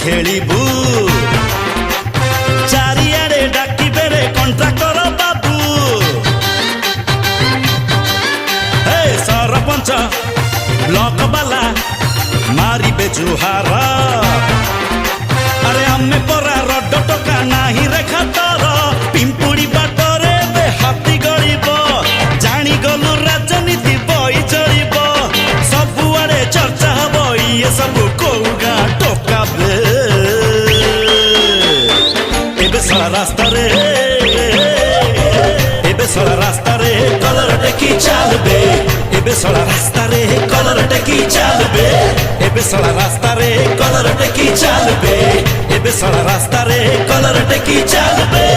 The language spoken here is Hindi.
खेलिबू चारिआडे डाकिबे रे कंट्राक्टर बाबू हे सरपंच ब्लॉक वाला मारिबे जुहार अरे आमे परा रड टका नाही रे खातर पिंपुड़ी बाटरे बे हाथी गड़ब जानी गलु राजनीति बई चढ़ब सबुआड़े चर्चा हब ये सब कौगा टोका बे एबे सारा रास्ता रे एबे सारा रास्ता रे कलर टेकी चलबे एबे सारा रास्ता रे कलर टेकी चलबे एबे सारा रास्ता रे कलर टेकी चलबे एबे सारा रास्ता रे कलर टेकी चलबे